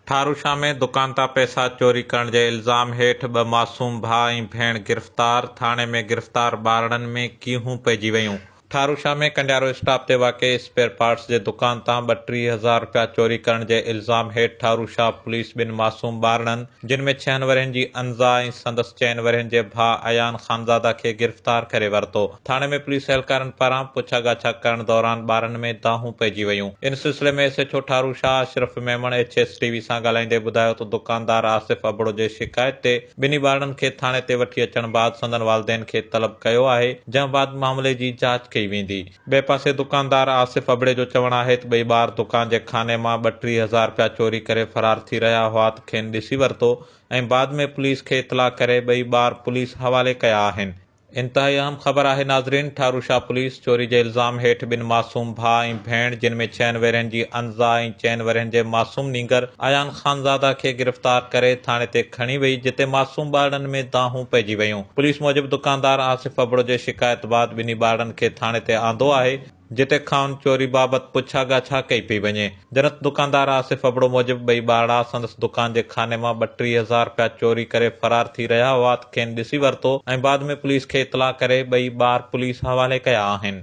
ઠારોશાહ में दुकान तां पैसा चोरी करण जे इल्ज़ाम हेठ 2 मासूम भाउ ऐं भेण गिरफ़्तार। थाने में गिरफ़्तार ॿारनि में कीहूं पइजी वयूं। ठारोशाह में कंडियारो स्टॉप ते वाक़े स्पेयर पार्ट्स जे दुकान तां 32,000 रुपया चोरी करण जे इल्ज़ाम हेठ ठारोशाह पुलिस 2 मासूम ॿारनि जिन में 6 वरहनि जी अंज़ा ऐं संदसि 6 वरहनि जे भाउ अयान ख़ानज़ादा खे गिरफ़्तार करे वरितो। थाणे में पुलिस एहलकारनि पारां पुछा ॻाछा करण दौरान ॿारनि में दाहूं पइजी वयूं। इन सिलसिले में SHO ठारोशाह अशरफ मेमण HSTV सां ॻाल्हाईंदे ॿुधायो त दुकानदार आसिफ अबड़ो जे शिकायत ते ॿिन्ही ॿारनि खे थाणे ते वठी अचण बैदि संदन वालिदैन खे तलब कयो आहे, जंहिं बैदि मामले जी जांच कई वेंदी। ॿिए पासे दुकानदार आसिफ अबड़े जो चवणु आहे त ॿई ॿार दुकान जे खाने मां 32,000 रुपया चोरी करे फरार थी रहिया हुआ त खेनि ॾिसी वरितो ऐं बाद में पुलिस खे इतला करे ॿई ॿार पुलिस हवाले कया आहिनि। इंतहाई अहम ख़बर आहे नाज़रीन, ठारोशाह पुलिस चोरी जे इल्ज़ाम हेठ 2 मासूम भाउ ऐं भेण जिन में 6 वरहनि जी अंज़ा ऐं 6 वरहनि जे मासूम नींगर अयान ख़ानज़ादा खे गिरफ़्तार करे थाणे ते खणी वई, जिते मासूम ॿारनि में दाहूं पइजी वयूं। पुलिस मूजिबि दुकानदार आसिफ अबड़ो जे शिकायत बैदि ॿिन्ही ॿारनि खे थाणे ते आंदो आहे, जिते खां चोरी बाबति पुछा ॻाछा कई पई वञे। जनत दुकानदार आसिफ अबड़ो मूजिबि ॿई ॿार संदसि दुकान जे खाने मां 32,000 रुपया चोरी करे फरार थी रहिया हुआ त खेनि ॾिसी वरितो ऐं बाद में पुलिस खे इतला करे ॿई ॿार पुलिस हवाले कया आहिनि।